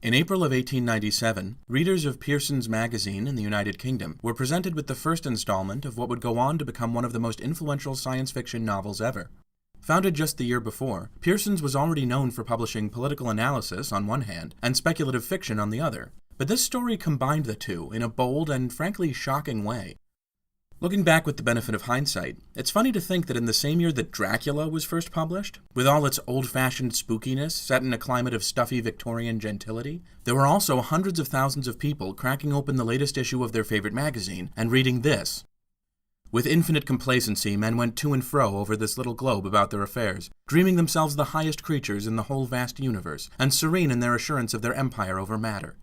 In April of 1897, readers of Pearson's magazine in the United Kingdom were presented with the first installment of what would go on to become one of the most influential science fiction novels ever. Founded just the year before, Pearson's was already known for publishing political analysis on one hand and speculative fiction on the other, but this story combined the two in a bold and frankly shocking way. Looking back with the benefit of hindsight, it's funny to think that in the same year that Dracula was first published, with all its old-fashioned spookiness set in a climate of stuffy Victorian gentility, there were also hundreds of thousands of people cracking open the latest issue of their favorite magazine and reading this. With infinite complacency, men went to and fro over this little globe about their affairs, dreaming themselves the highest creatures in the whole vast universe, and serene in their assurance of their empire over matter.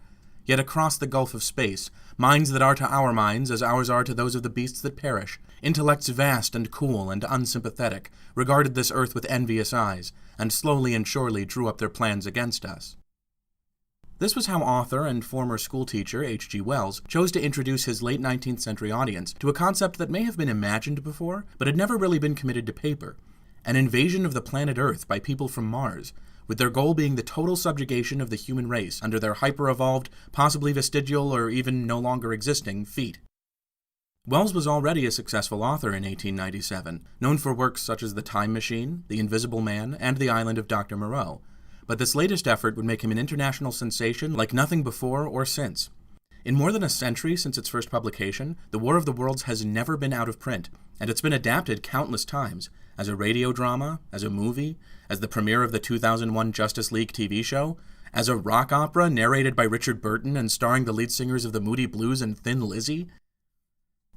Yet across the gulf of space, minds that are to our minds as ours are to those of the beasts that perish, intellects vast and cool and unsympathetic, regarded this earth with envious eyes, and slowly and surely drew up their plans against us. This was how author and former schoolteacher H.G. Wells chose to introduce his late 19th century audience to a concept that may have been imagined before, but had never really been committed to paper: an invasion of the planet Earth by people from Mars, with their goal being the total subjugation of the human race under their hyper-evolved, possibly vestigial or even no longer existing feet. Wells was already a successful author in 1897, known for works such as The Time Machine, The Invisible Man, and The Island of Dr. Moreau, but this latest effort would make him an international sensation like nothing before or since. In more than a century since its first publication, The War of the Worlds has never been out of print, and it's been adapted countless times, as a radio drama, as a movie, as the premiere of the 2001 Justice League TV show, as a rock opera narrated by Richard Burton and starring the lead singers of the Moody Blues and Thin Lizzy.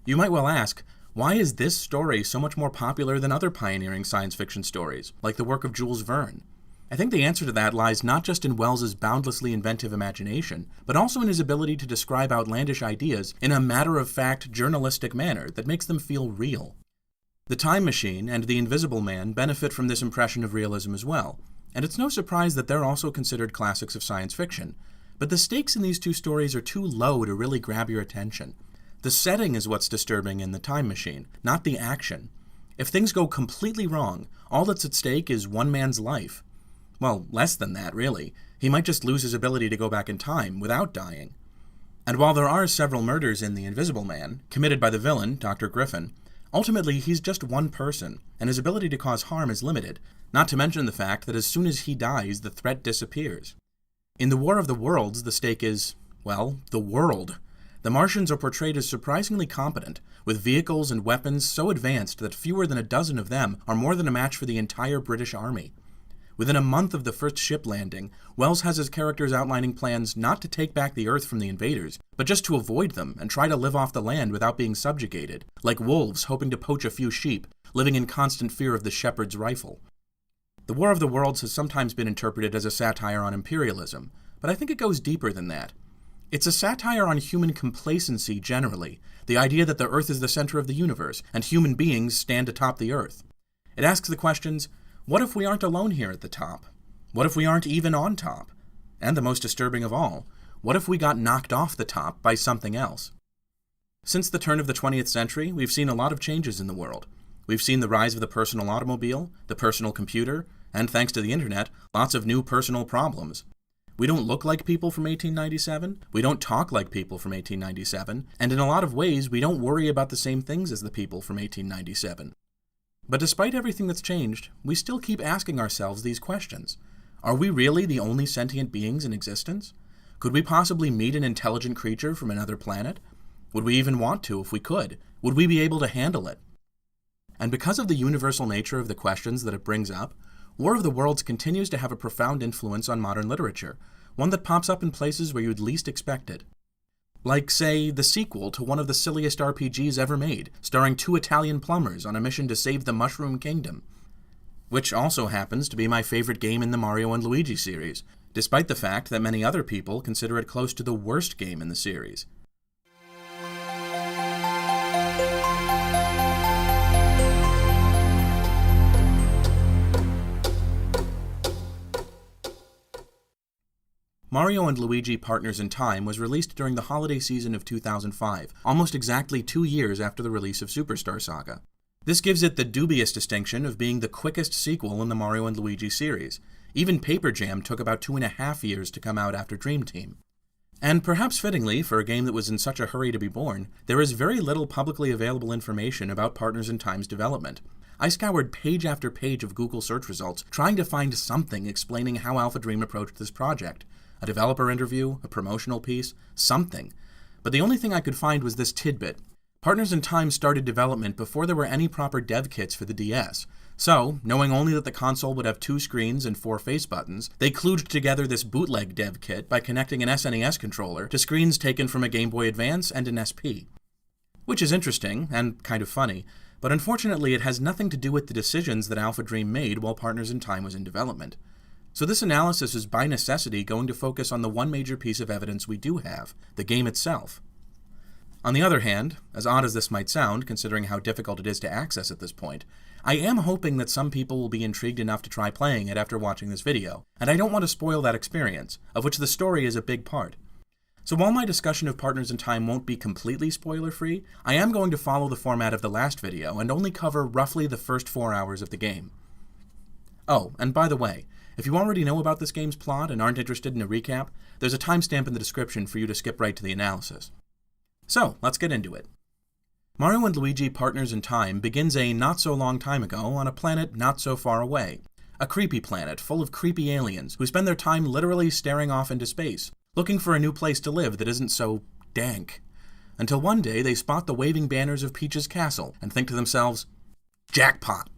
You might well ask, why is this story so much more popular than other pioneering science fiction stories, like the work of Jules Verne? I think the answer to that lies not just in Wells's boundlessly inventive imagination, but also in his ability to describe outlandish ideas in a matter-of-fact, journalistic manner that makes them feel real. The Time Machine and The Invisible Man benefit from this impression of realism as well, and it's no surprise that they're also considered classics of science fiction. But the stakes in these two stories are too low to really grab your attention. The setting is what's disturbing in The Time Machine, not the action. If things go completely wrong, all that's at stake is one man's life. Well, less than that, really. He might just lose his ability to go back in time without dying. And while there are several murders in The Invisible Man, committed by the villain, Dr. Griffin, ultimately he's just one person, and his ability to cause harm is limited, not to mention the fact that as soon as he dies, the threat disappears. In The War of the Worlds, the stake is, well, the world. The Martians are portrayed as surprisingly competent, with vehicles and weapons so advanced that fewer than a dozen of them are more than a match for the entire British army. Within a month of the first ship landing, Wells has his characters outlining plans not to take back the Earth from the invaders, but just to avoid them and try to live off the land without being subjugated, like wolves hoping to poach a few sheep, living in constant fear of the shepherd's rifle. The War of the Worlds has sometimes been interpreted as a satire on imperialism, but I think it goes deeper than that. It's a satire on human complacency generally, the idea that the Earth is the center of the universe, and human beings stand atop the Earth. It asks the questions, what if we aren't alone here at the top? What if we aren't even on top? And the most disturbing of all, what if we got knocked off the top by something else? Since the turn of the 20th century, we've seen a lot of changes in the world. We've seen the rise of the personal automobile, the personal computer, and thanks to the internet, lots of new personal problems. We don't look like people from 1897, we don't talk like people from 1897, and in a lot of ways, we don't worry about the same things as the people from 1897. But despite everything that's changed, we still keep asking ourselves these questions. Are we really the only sentient beings in existence? Could we possibly meet an intelligent creature from another planet? Would we even want to if we could? Would we be able to handle it? And because of the universal nature of the questions that it brings up, War of the Worlds continues to have a profound influence on modern literature, one that pops up in places where you'd least expect it. Like, say, the sequel to one of the silliest RPGs ever made, starring two Italian plumbers on a mission to save the Mushroom Kingdom. Which also happens to be my favorite game in the Mario and Luigi series, despite the fact that many other people consider it close to the worst game in the series. Mario and Luigi Partners in Time was released during the holiday season of 2005, almost exactly 2 years after the release of Superstar Saga. This gives it the dubious distinction of being the quickest sequel in the Mario and Luigi series. Even Paper Jam took about 2.5 years to come out after Dream Team. And perhaps fittingly, for a game that was in such a hurry to be born, there is very little publicly available information about Partners in Time's development. I scoured page after page of Google search results trying to find something explaining how AlphaDream approached this project. A developer interview, a promotional piece, something. But the only thing I could find was this tidbit. Partners in Time started development before there were any proper dev kits for the DS. So, knowing only that the console would have 2 screens and 4 face buttons, they kludged together this bootleg dev kit by connecting an SNES controller to screens taken from a Game Boy Advance and an SP. Which is interesting, and kind of funny, but unfortunately it has nothing to do with the decisions that AlphaDream made while Partners in Time was in development. So this analysis is by necessity going to focus on the one major piece of evidence we do have, the game itself. On the other hand, as odd as this might sound, considering how difficult it is to access at this point, I am hoping that some people will be intrigued enough to try playing it after watching this video, and I don't want to spoil that experience, of which the story is a big part. So while my discussion of Partners in Time won't be completely spoiler-free, I am going to follow the format of the last video and only cover roughly the first 4 hours of the game. Oh, and by the way, if you already know about this game's plot and aren't interested in a recap, there's a timestamp in the description for you to skip right to the analysis. So, let's get into it. Mario and Luigi Partners in Time begins a not-so-long time ago on a planet not so far away. A creepy planet full of creepy aliens who spend their time literally staring off into space, looking for a new place to live that isn't so dank. Until one day they spot the waving banners of Peach's castle and think to themselves, jackpot!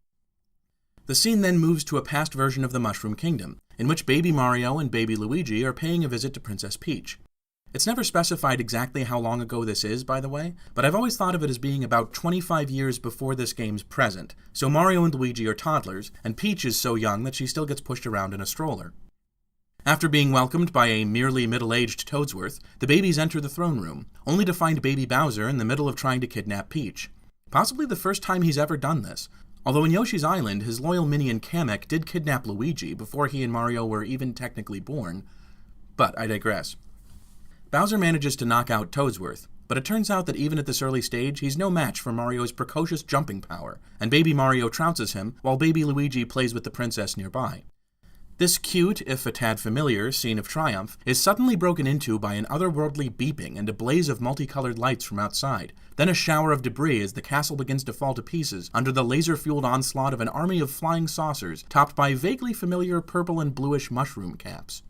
The scene then moves to a past version of the Mushroom Kingdom, in which baby Mario and baby Luigi are paying a visit to Princess Peach. It's never specified exactly how long ago this is, by the way, but I've always thought of it as being about 25 years before this game's present, so Mario and Luigi are toddlers, and Peach is so young that she still gets pushed around in a stroller. After being welcomed by a merely middle-aged Toadsworth, the babies enter the throne room, only to find baby Bowser in the middle of trying to kidnap Peach. Possibly the first time he's ever done this, although in Yoshi's Island, his loyal minion Kamek did kidnap Luigi before he and Mario were even technically born. But I digress. Bowser manages to knock out Toadsworth, but it turns out that even at this early stage, he's no match for Mario's precocious jumping power, and baby Mario trounces him while baby Luigi plays with the princess nearby. This cute, if a tad familiar, scene of triumph is suddenly broken into by an otherworldly beeping and a blaze of multicolored lights from outside, then a shower of debris as the castle begins to fall to pieces under the laser-fueled onslaught of an army of flying saucers topped by vaguely familiar purple and bluish mushroom caps.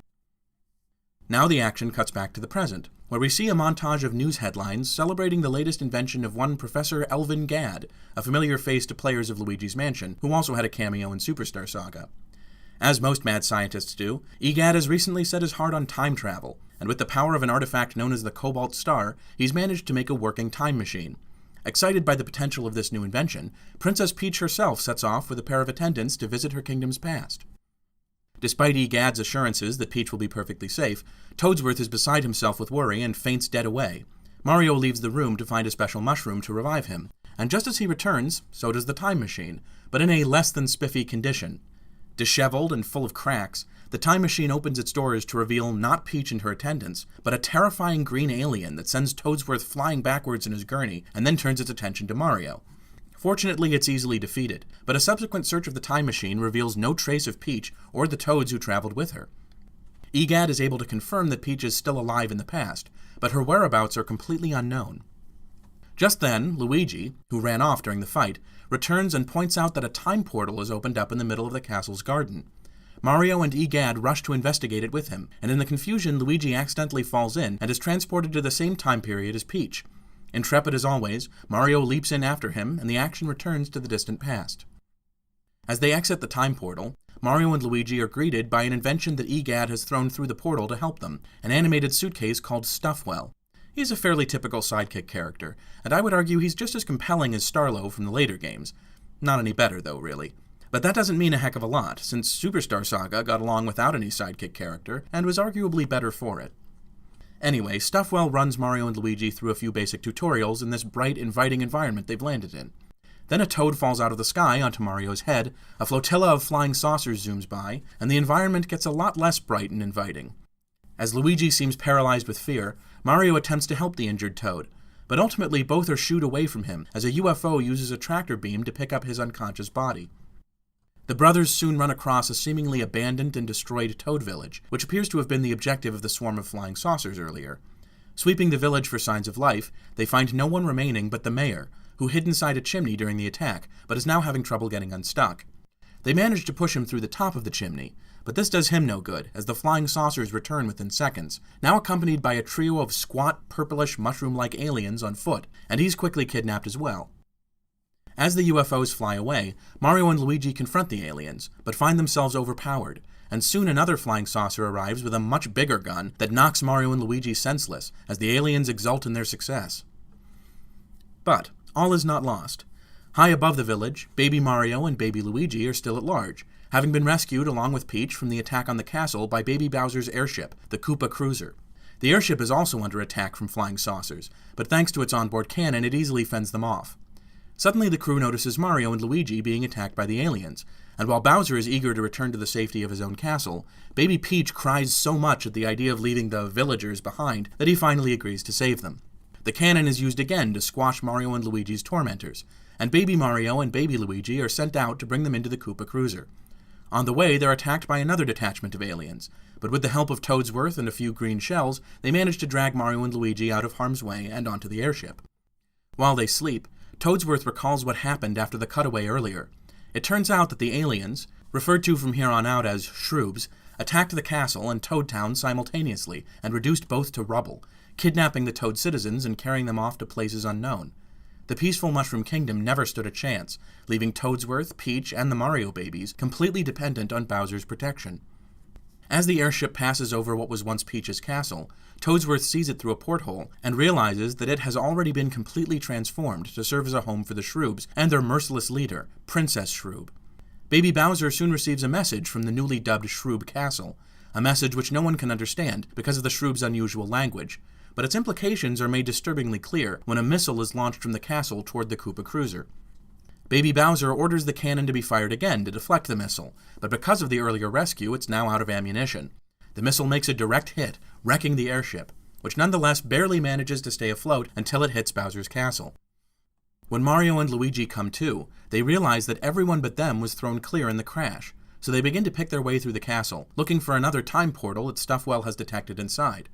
Now the action cuts back to the present, where we see a montage of news headlines celebrating the latest invention of one Professor Elvin Gadd, a familiar face to players of Luigi's Mansion, who also had a cameo in Superstar Saga. As most mad scientists do, EGAD has recently set his heart on time travel, and with the power of an artifact known as the Cobalt Star, he's managed to make a working time machine. Excited by the potential of this new invention, Princess Peach herself sets off with a pair of attendants to visit her kingdom's past. Despite EGAD's assurances that Peach will be perfectly safe, Toadsworth is beside himself with worry and faints dead away. Mario leaves the room to find a special mushroom to revive him, and just as he returns, so does the time machine, but in a less than spiffy condition. Disheveled and full of cracks, the time machine opens its doors to reveal not Peach and her attendants, but a terrifying green alien that sends Toadsworth flying backwards in his gurney and then turns its attention to Mario. Fortunately, it's easily defeated, but a subsequent search of the time machine reveals no trace of Peach or the Toads who traveled with her. EGAD is able to confirm that Peach is still alive in the past, but her whereabouts are completely unknown. Just then, Luigi, who ran off during the fight, returns and points out that a time portal is opened up in the middle of the castle's garden. Mario and EGAD rush to investigate it with him, and in the confusion, Luigi accidentally falls in and is transported to the same time period as Peach. Intrepid as always, Mario leaps in after him, and the action returns to the distant past. As they exit the time portal, Mario and Luigi are greeted by an invention that EGAD has thrown through the portal to help them, an animated suitcase called Stuffwell. He's a fairly typical sidekick character, and I would argue he's just as compelling as Starlo from the later games. Not any better, though, really. But that doesn't mean a heck of a lot, since Superstar Saga got along without any sidekick character, and was arguably better for it. Anyway, Stuffwell runs Mario and Luigi through a few basic tutorials in this bright, inviting environment they've landed in. Then a toad falls out of the sky onto Mario's head, a flotilla of flying saucers zooms by, and the environment gets a lot less bright and inviting. As Luigi seems paralyzed with fear, Mario attempts to help the injured toad, but ultimately both are shooed away from him as a UFO uses a tractor beam to pick up his unconscious body. The brothers soon run across a seemingly abandoned and destroyed Toad village, which appears to have been the objective of the swarm of flying saucers earlier. Sweeping the village for signs of life, they find no one remaining but the mayor, who hid inside a chimney during the attack, but is now having trouble getting unstuck. They manage to push him through the top of the chimney, but this does him no good, as the flying saucers return within seconds, now accompanied by a trio of squat, purplish, mushroom-like aliens on foot, and he's quickly kidnapped as well. As the UFOs fly away, Mario and Luigi confront the aliens, but find themselves overpowered, and soon another flying saucer arrives with a much bigger gun that knocks Mario and Luigi senseless, as the aliens exult in their success. But all is not lost. High above the village, Baby Mario and Baby Luigi are still at large, having been rescued along with Peach from the attack on the castle by Baby Bowser's airship, the Koopa Cruiser. The airship is also under attack from flying saucers, but thanks to its onboard cannon, it easily fends them off. Suddenly the crew notices Mario and Luigi being attacked by the aliens, and while Bowser is eager to return to the safety of his own castle, Baby Peach cries so much at the idea of leaving the villagers behind that he finally agrees to save them. The cannon is used again to squash Mario and Luigi's tormentors, and Baby Mario and Baby Luigi are sent out to bring them into the Koopa Cruiser. On the way, they're attacked by another detachment of aliens, but with the help of Toadsworth and a few green shells, they manage to drag Mario and Luigi out of harm's way and onto the airship. While they sleep, Toadsworth recalls what happened after the cutaway earlier. It turns out that the aliens, referred to from here on out as Shroobs, attacked the castle and Toad Town simultaneously and reduced both to rubble, kidnapping the Toad citizens and carrying them off to places unknown. The peaceful Mushroom Kingdom never stood a chance, leaving Toadsworth, Peach, and the Mario babies completely dependent on Bowser's protection. As the airship passes over what was once Peach's castle, Toadsworth sees it through a porthole and realizes that it has already been completely transformed to serve as a home for the Shroobs and their merciless leader, Princess Shroob. Baby Bowser soon receives a message from the newly dubbed Shroob Castle, a message which no one can understand because of the Shroob's unusual language, but its implications are made disturbingly clear when a missile is launched from the castle toward the Koopa Cruiser. Baby Bowser orders the cannon to be fired again to deflect the missile, but because of the earlier rescue, it's now out of ammunition. The missile makes a direct hit, wrecking the airship, which nonetheless barely manages to stay afloat until it hits Bowser's castle. When Mario and Luigi come to, they realize that everyone but them was thrown clear in the crash, so they begin to pick their way through the castle, looking for another time portal that Stuffwell has detected inside.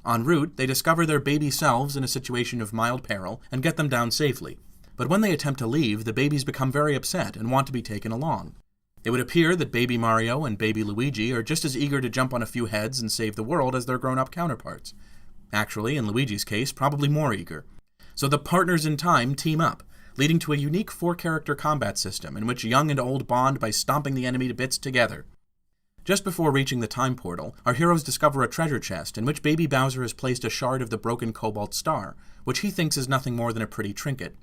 En route, they discover their baby selves in a situation of mild peril and get them down safely. But when they attempt to leave, the babies become very upset and want to be taken along. It would appear that Baby Mario and Baby Luigi are just as eager to jump on a few heads and save the world as their grown-up counterparts. Actually, in Luigi's case, probably more eager. So the partners in time team up, leading to a unique 4-character combat system in which young and old bond by stomping the enemy to bits together. Just before reaching the time portal, our heroes discover a treasure chest in which Baby Bowser has placed a shard of the broken Cobalt Star, which he thinks is nothing more than a pretty trinket.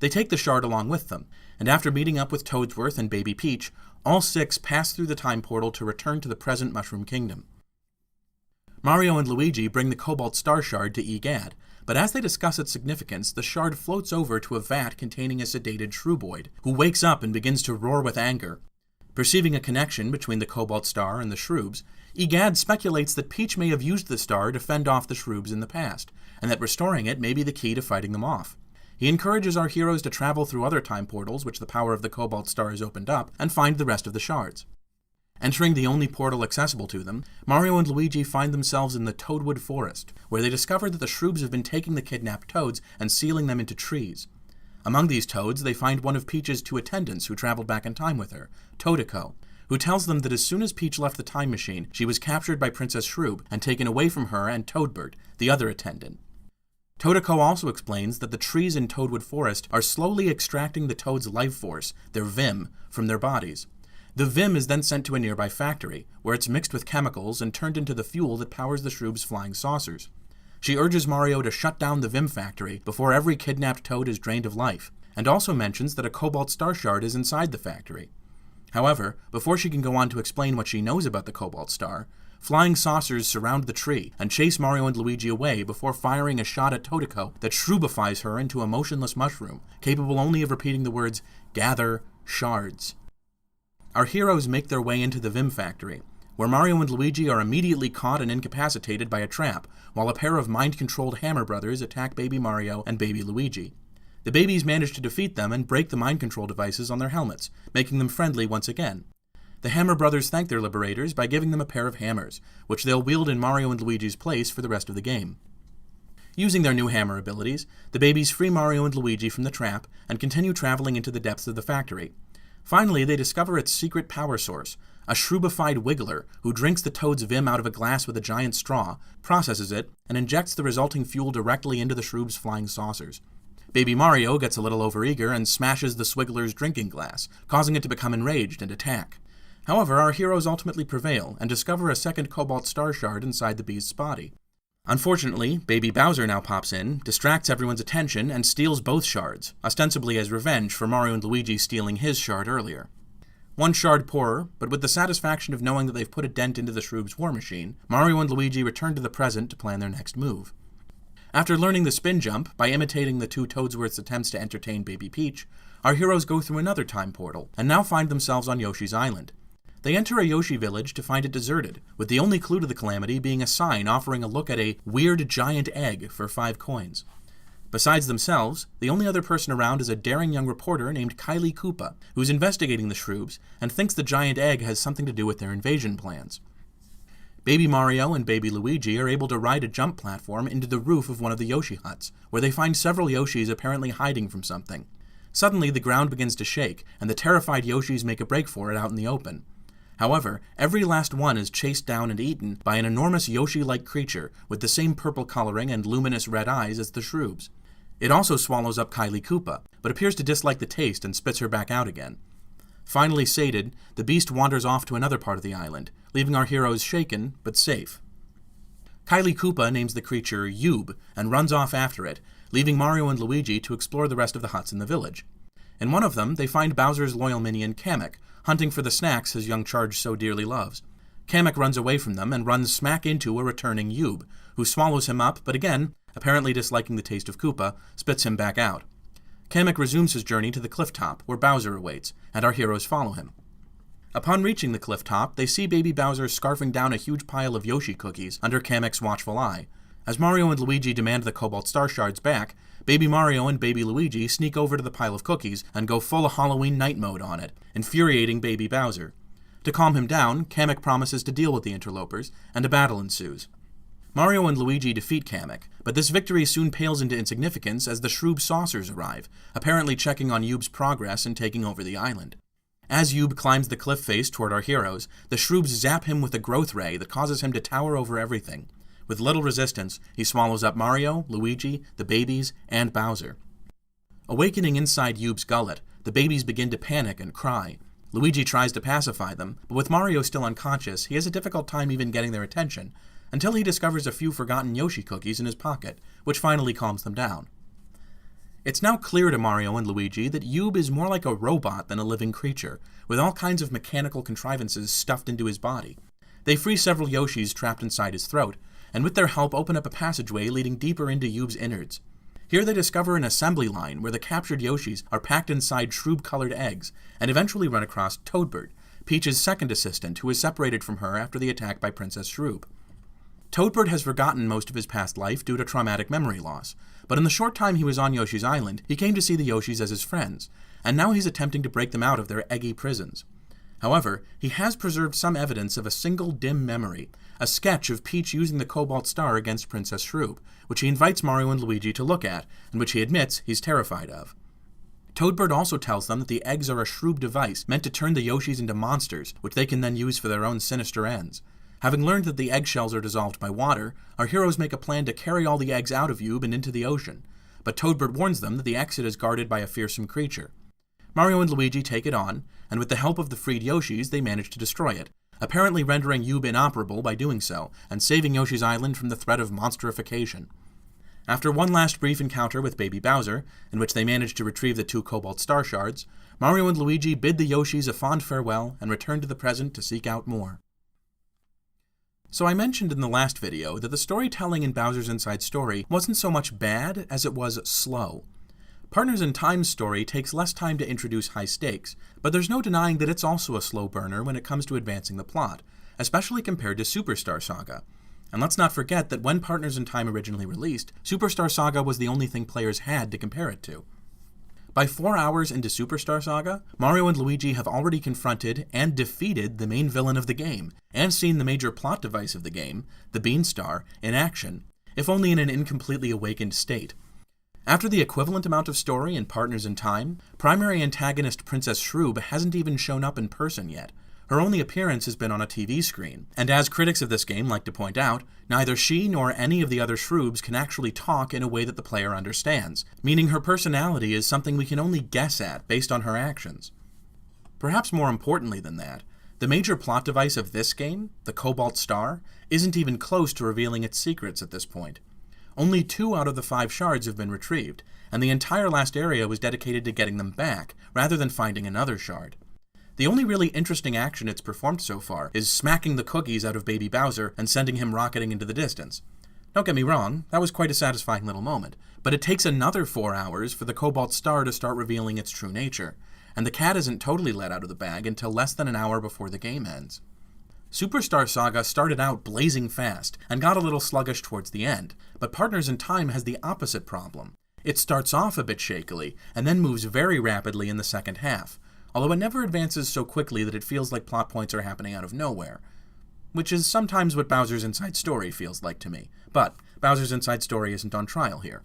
They take the shard along with them, and after meeting up with Toadsworth and Baby Peach, all 6 pass through the time portal to return to the present Mushroom Kingdom. Mario and Luigi bring the Cobalt Star shard to Egad, but as they discuss its significance, the shard floats over to a vat containing a sedated Shrooboid, who wakes up and begins to roar with anger. Perceiving a connection between the Cobalt Star and the Shroobs, Egad speculates that Peach may have used the star to fend off the Shroobs in the past, and that restoring it may be the key to fighting them off. He encourages our heroes to travel through other time portals which the power of the Cobalt Star has opened up, and find the rest of the shards. Entering the only portal accessible to them, Mario and Luigi find themselves in the Toadwood Forest, where they discover that the Shroobs have been taking the kidnapped Toads and sealing them into trees. Among these Toads, they find one of Peach's 2 attendants who traveled back in time with her, Toadiko, who tells them that as soon as Peach left the time machine, she was captured by Princess Shroob and taken away from her and Toadbird, the other attendant. Toadiko also explains that the trees in Toadwood Forest are slowly extracting the Toad's life force, their Vim, from their bodies. The Vim is then sent to a nearby factory, where it's mixed with chemicals and turned into the fuel that powers the Shroob's flying saucers. She urges Mario to shut down the Vim factory before every kidnapped Toad is drained of life, and also mentions that a Cobalt Star Shard is inside the factory. However, before she can go on to explain what she knows about the Cobalt Star, flying saucers surround the tree and chase Mario and Luigi away before firing a shot at Toadiko that shroobifies her into a motionless mushroom, capable only of repeating the words, "Gather shards." Our heroes make their way into the Vim factory, where Mario and Luigi are immediately caught and incapacitated by a trap, while a pair of mind-controlled Hammer Brothers attack Baby Mario and Baby Luigi. The babies manage to defeat them and break the mind control devices on their helmets, making them friendly once again. The Hammer Brothers thank their liberators by giving them a pair of hammers, which they'll wield in Mario and Luigi's place for the rest of the game. Using their new hammer abilities, the babies free Mario and Luigi from the trap and continue traveling into the depths of the factory. Finally, they discover its secret power source, a shroobified wiggler who drinks the Toad's vim out of a glass with a giant straw, processes it, and injects the resulting fuel directly into the shroob's flying saucers. Baby Mario gets a little overeager and smashes the Swiggler's drinking glass, causing it to become enraged and attack. However, our heroes ultimately prevail and discover a second Cobalt Star Shard inside the beast's body. Unfortunately, Baby Bowser now pops in, distracts everyone's attention, and steals both shards, ostensibly as revenge for Mario and Luigi stealing his shard earlier. One shard poorer, but with the satisfaction of knowing that they've put a dent into the Shroob's war machine, Mario and Luigi return to the present to plan their next move. After learning the spin jump, by imitating the two Toadsworth's attempts to entertain Baby Peach, our heroes go through another time portal, and now find themselves on Yoshi's Island. They enter a Yoshi village to find it deserted, with the only clue to the calamity being a sign offering a look at a weird giant egg for 5 coins. Besides themselves, the only other person around is a daring young reporter named Kylie Koopa, who's investigating the Shroobs and thinks the giant egg has something to do with their invasion plans. Baby Mario and Baby Luigi are able to ride a jump platform into the roof of one of the Yoshi huts, where they find several Yoshis apparently hiding from something. Suddenly, the ground begins to shake, and the terrified Yoshis make a break for it out in the open. However, every last one is chased down and eaten by an enormous Yoshi-like creature with the same purple coloring and luminous red eyes as the Shroobs. It also swallows up Kylie Koopa, but appears to dislike the taste and spits her back out again. Finally sated, the beast wanders off to another part of the island, leaving our heroes shaken but safe. Kylie Koopa names the creature Yoob and runs off after it, leaving Mario and Luigi to explore the rest of the huts in the village. In one of them, they find Bowser's loyal minion Kamek, hunting for the snacks his young charge so dearly loves. Kamek runs away from them and runs smack into a returning Yoob, who swallows him up, but again, apparently disliking the taste of Koopa, spits him back out. Kamek resumes his journey to the cliff top, where Bowser awaits, and our heroes follow him. Upon reaching the cliff top, they see Baby Bowser scarfing down a huge pile of Yoshi cookies under Kamek's watchful eye. As Mario and Luigi demand the Cobalt Star Shards back, Baby Mario and Baby Luigi sneak over to the pile of cookies and go full Halloween night mode on it, infuriating Baby Bowser. To calm him down, Kamek promises to deal with the interlopers, and a battle ensues. Mario and Luigi defeat Kamek, but this victory soon pales into insignificance as the Shroob saucers arrive, apparently checking on Yoob's progress in taking over the island. As Yoob climbs the cliff face toward our heroes, the Shroobs zap him with a growth ray that causes him to tower over everything. With little resistance, he swallows up Mario, Luigi, the babies, and Bowser. Awakening inside Yoob's gullet, the babies begin to panic and cry. Luigi tries to pacify them, but with Mario still unconscious, he has a difficult time even getting their attention, until he discovers a few forgotten Yoshi cookies in his pocket, which finally calms them down. It's now clear to Mario and Luigi that Yoob is more like a robot than a living creature, with all kinds of mechanical contrivances stuffed into his body. They free several Yoshis trapped inside his throat, and with their help open up a passageway leading deeper into Yoob's innards. Here they discover an assembly line where the captured Yoshis are packed inside Shroob-colored eggs, and eventually run across Toadbird, Peach's second assistant, who is separated from her after the attack by Princess Shroob. Toadbird has forgotten most of his past life due to traumatic memory loss, but in the short time he was on Yoshi's Island, he came to see the Yoshis as his friends, and now he's attempting to break them out of their eggy prisons. However, he has preserved some evidence of a single dim memory, a sketch of Peach using the Cobalt Star against Princess Shroob, which he invites Mario and Luigi to look at, and which he admits he's terrified of. Toadbird also tells them that the eggs are a Shroob device meant to turn the Yoshis into monsters, which they can then use for their own sinister ends. Having learned that the eggshells are dissolved by water, our heroes make a plan to carry all the eggs out of Yoob and into the ocean, but Toadbird warns them that the exit is guarded by a fearsome creature. Mario and Luigi take it on, and with the help of the freed Yoshis, they manage to destroy it, apparently rendering Yoob inoperable by doing so, and saving Yoshi's Island from the threat of monsterification. After one last brief encounter with Baby Bowser, in which they manage to retrieve the 2 Cobalt Star Shards, Mario and Luigi bid the Yoshis a fond farewell and return to the present to seek out more. So I mentioned in the last video that the storytelling in Bowser's Inside Story wasn't so much bad as it was slow. Partners in Time's story takes less time to introduce high stakes, but there's no denying that it's also a slow burner when it comes to advancing the plot, especially compared to Superstar Saga. And let's not forget that when Partners in Time originally released, Superstar Saga was the only thing players had to compare it to. By 4 hours into Superstar Saga, Mario and Luigi have already confronted and defeated the main villain of the game, and seen the major plot device of the game, the Beanstar, in action, if only in an incompletely awakened state. After the equivalent amount of story in Partners in Time, primary antagonist Princess Shroob hasn't even shown up in person yet. Her only appearance has been on a TV screen, and as critics of this game like to point out, neither she nor any of the other Shroobs can actually talk in a way that the player understands, meaning her personality is something we can only guess at based on her actions. Perhaps more importantly than that, the major plot device of this game, the Cobalt Star, isn't even close to revealing its secrets at this point. Only 2 out of the 5 shards have been retrieved, and the entire last area was dedicated to getting them back, rather than finding another shard. The only really interesting action it's performed so far is smacking the cookies out of Baby Bowser and sending him rocketing into the distance. Don't get me wrong, that was quite a satisfying little moment, but it takes another 4 hours for the Cobalt Star to start revealing its true nature, and the cat isn't totally let out of the bag until less than an hour before the game ends. Superstar Saga started out blazing fast and got a little sluggish towards the end, but Partners in Time has the opposite problem. It starts off a bit shakily, and then moves very rapidly in the second half, although it never advances so quickly that it feels like plot points are happening out of nowhere. Which is sometimes what Bowser's Inside Story feels like to me, but Bowser's Inside Story isn't on trial here.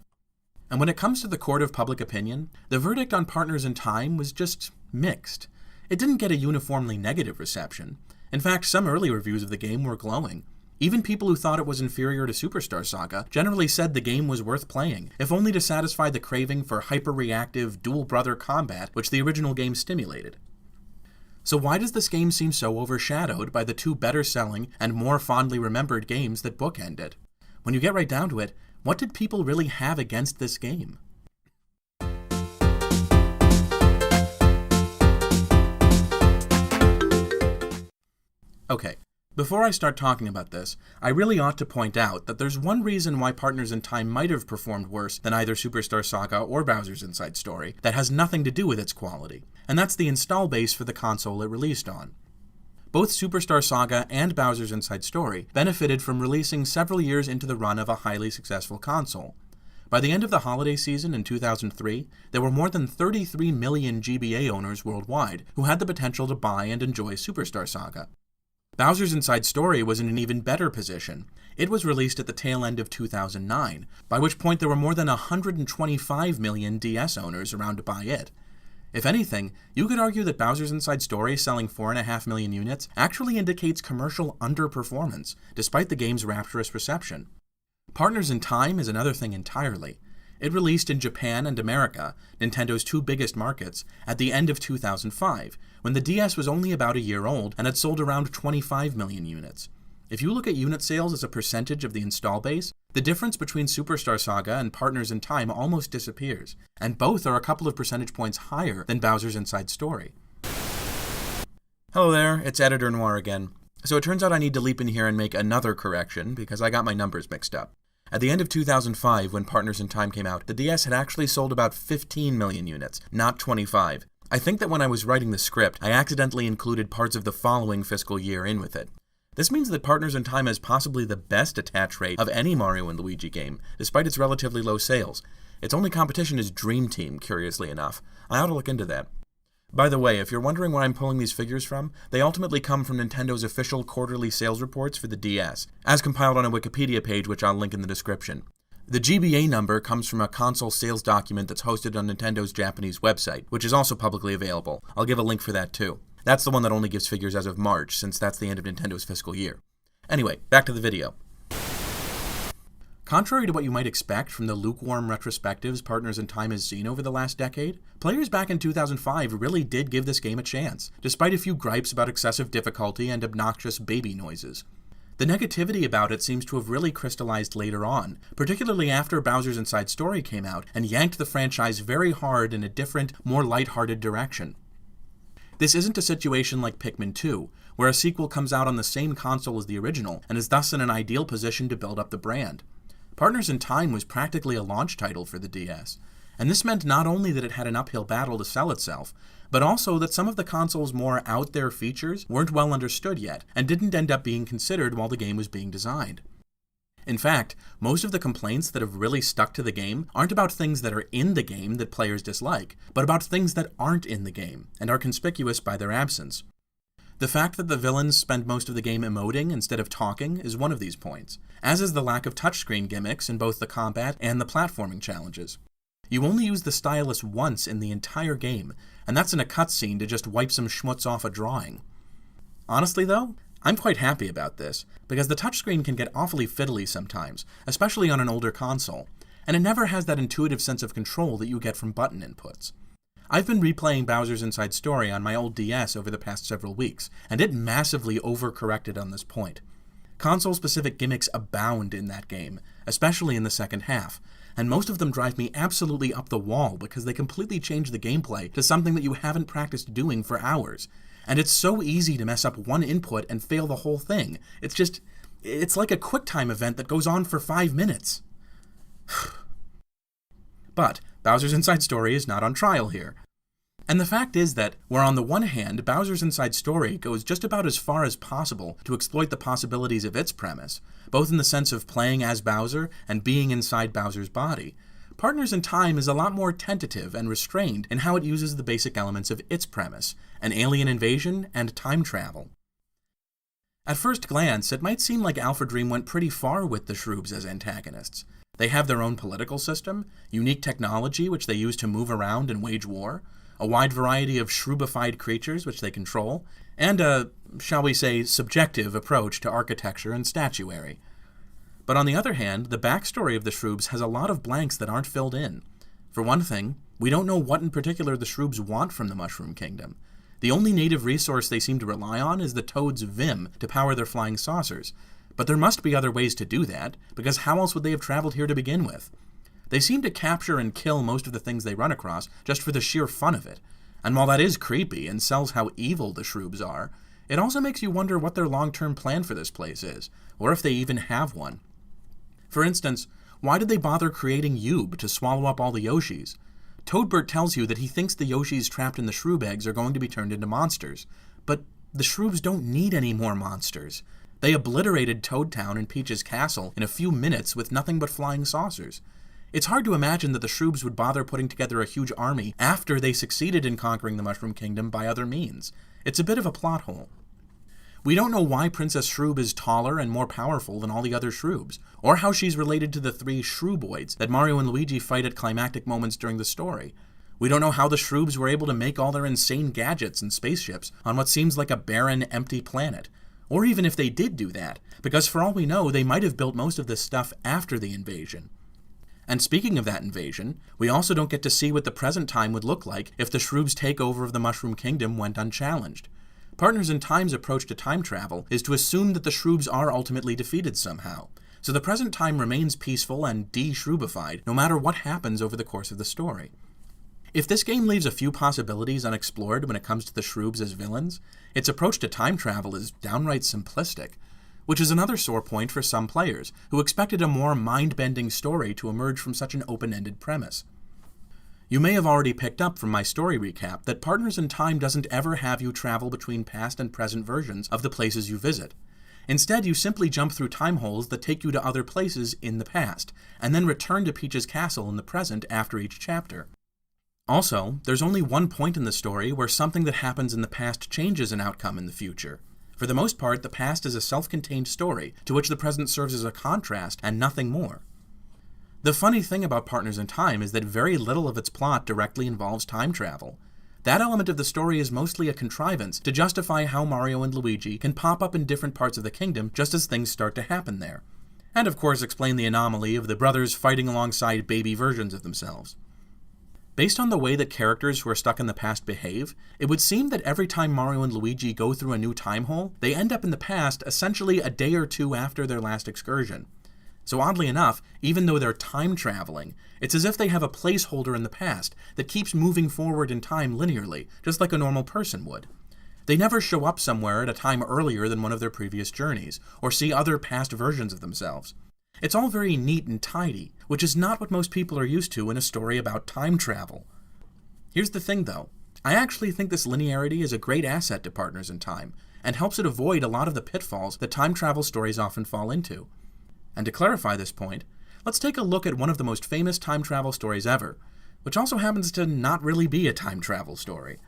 And when it comes to the court of public opinion, the verdict on Partners in Time was just mixed. It didn't get a uniformly negative reception. In fact, some early reviews of the game were glowing. Even people who thought it was inferior to Superstar Saga generally said the game was worth playing, if only to satisfy the craving for hyper-reactive, dual-brother combat which the original game stimulated. So why does this game seem so overshadowed by the 2 better-selling and more fondly remembered games that bookend it? When you get right down to it, what did people really have against this game? Okay, before I start talking about this, I really ought to point out that there's one reason why Partners in Time might have performed worse than either Superstar Saga or Bowser's Inside Story that has nothing to do with its quality, and that's the install base for the console it released on. Both Superstar Saga and Bowser's Inside Story benefited from releasing several years into the run of a highly successful console. By the end of the holiday season in 2003, there were more than 33 million GBA owners worldwide who had the potential to buy and enjoy Superstar Saga. Bowser's Inside Story was in an even better position. It was released at the tail end of 2009, by which point there were more than 125 million DS owners around to buy it. If anything, you could argue that Bowser's Inside Story selling 4.5 million units actually indicates commercial underperformance, despite the game's rapturous reception. Partners in Time is another thing entirely. It released in Japan and America, Nintendo's 2 biggest markets, at the end of 2005, when the DS was only about a year old and had sold around 25 million units. If you look at unit sales as a percentage of the install base, the difference between Superstar Saga and Partners in Time almost disappears, and both are a couple of percentage points higher than Bowser's Inside Story. Hello there, it's Editor Noir again. So it turns out I need to leap in here and make another correction because I got my numbers mixed up. At the end of 2005, when Partners in Time came out, the DS had actually sold about 15 million units, not 25. I think that when I was writing the script, I accidentally included parts of the following fiscal year in with it. This means that Partners in Time has possibly the best attach rate of any Mario and Luigi game, despite its relatively low sales. Its only competition is Dream Team, curiously enough. I ought to look into that. By the way, if you're wondering where I'm pulling these figures from, they ultimately come from Nintendo's official quarterly sales reports for the DS, as compiled on a Wikipedia page which I'll link in the description. The GBA number comes from a console sales document that's hosted on Nintendo's Japanese website, which is also publicly available. I'll give a link for that too. That's the one that only gives figures as of March, since that's the end of Nintendo's fiscal year. Anyway, back to the video. Contrary to what you might expect from the lukewarm retrospectives Partners in Time has seen over the last decade, players back in 2005 really did give this game a chance, despite a few gripes about excessive difficulty and obnoxious baby noises. The negativity about it seems to have really crystallized later on, particularly after Bowser's Inside Story came out and yanked the franchise very hard in a different, more lighthearted direction. This isn't a situation like Pikmin 2, where a sequel comes out on the same console as the original and is thus in an ideal position to build up the brand. Partners in Time was practically a launch title for the DS, and this meant not only that it had an uphill battle to sell itself, but also that some of the console's more out-there features weren't well understood yet, and didn't end up being considered while the game was being designed. In fact, most of the complaints that have really stuck to the game aren't about things that are in the game that players dislike, but about things that aren't in the game and are conspicuous by their absence. The fact that the villains spend most of the game emoting instead of talking is one of these points, as is the lack of touchscreen gimmicks in both the combat and the platforming challenges. You only use the stylus once in the entire game, and that's in a cutscene to just wipe some schmutz off a drawing. Honestly though, I'm quite happy about this, because the touchscreen can get awfully fiddly sometimes, especially on an older console, and it never has that intuitive sense of control that you get from button inputs. I've been replaying Bowser's Inside Story on my old DS over the past several weeks, and it massively overcorrected on this point. Console-specific gimmicks abound in that game, especially in the second half, and most of them drive me absolutely up the wall because they completely change the gameplay to something that you haven't practiced doing for hours. And it's so easy to mess up one input and fail the whole thing. It's like a QuickTime event that goes on for 5 minutes. But Bowser's Inside Story is not on trial here. And the fact is that, where on the one hand, Bowser's Inside Story goes just about as far as possible to exploit the possibilities of its premise, both in the sense of playing as Bowser and being inside Bowser's body, Partners in Time is a lot more tentative and restrained in how it uses the basic elements of its premise, an alien invasion and time travel. At first glance, it might seem like AlphaDream went pretty far with the Shroobs as antagonists. They have their own political system, unique technology which they use to move around and wage war, a wide variety of shroobified creatures which they control, and a, shall we say, subjective approach to architecture and statuary. But on the other hand, the backstory of the Shroobs has a lot of blanks that aren't filled in. For one thing, we don't know what in particular the Shroobs want from the Mushroom Kingdom. The only native resource they seem to rely on is the Toad's Vim to power their flying saucers. But there must be other ways to do that, because how else would they have traveled here to begin with? They seem to capture and kill most of the things they run across just for the sheer fun of it. And while that is creepy and sells how evil the Shroobs are, it also makes you wonder what their long-term plan for this place is, or if they even have one. For instance, why did they bother creating Yoob to swallow up all the Yoshis? Toadbert tells you that he thinks the Yoshis trapped in the Shroob eggs are going to be turned into monsters. But the Shroobs don't need any more monsters. They obliterated Toad Town and Peach's Castle in a few minutes with nothing but flying saucers. It's hard to imagine that the Shroobs would bother putting together a huge army after they succeeded in conquering the Mushroom Kingdom by other means. It's a bit of a plot hole. We don't know why Princess Shroob is taller and more powerful than all the other Shroobs, or how she's related to the 3 Shrooboids that Mario and Luigi fight at climactic moments during the story. We don't know how the Shroobs were able to make all their insane gadgets and spaceships on what seems like a barren, empty planet. Or even if they did do that, because for all we know, they might have built most of this stuff after the invasion. And speaking of that invasion, we also don't get to see what the present time would look like if the Shroob's takeover of the Mushroom Kingdom went unchallenged. Partners in Time's approach to time travel is to assume that the Shroobs are ultimately defeated somehow, so the present time remains peaceful and de-Shroobified no matter what happens over the course of the story. If this game leaves a few possibilities unexplored when it comes to the Shroobs as villains, its approach to time travel is downright simplistic, which is another sore point for some players who expected a more mind-bending story to emerge from such an open-ended premise. You may have already picked up from my story recap that Partners in Time doesn't ever have you travel between past and present versions of the places you visit. Instead, you simply jump through time holes that take you to other places in the past, and then return to Peach's castle in the present after each chapter. Also, there's only one point in the story where something that happens in the past changes an outcome in the future. For the most part, the past is a self-contained story, to which the present serves as a contrast and nothing more. The funny thing about Partners in Time is that very little of its plot directly involves time travel. That element of the story is mostly a contrivance to justify how Mario and Luigi can pop up in different parts of the kingdom just as things start to happen there. And of course explain the anomaly of the brothers fighting alongside baby versions of themselves. Based on the way that characters who are stuck in the past behave, it would seem that every time Mario and Luigi go through a new time hole, they end up in the past essentially a day or two after their last excursion. So oddly enough, even though they're time traveling, it's as if they have a placeholder in the past that keeps moving forward in time linearly, just like a normal person would. They never show up somewhere at a time earlier than one of their previous journeys, or see other past versions of themselves. It's all very neat and tidy, which is not what most people are used to in a story about time travel. Here's the thing though, I actually think this linearity is a great asset to Partners in Time, and helps it avoid a lot of the pitfalls that time travel stories often fall into. And to clarify this point, let's take a look at one of the most famous time travel stories ever, which also happens to not really be a time travel story.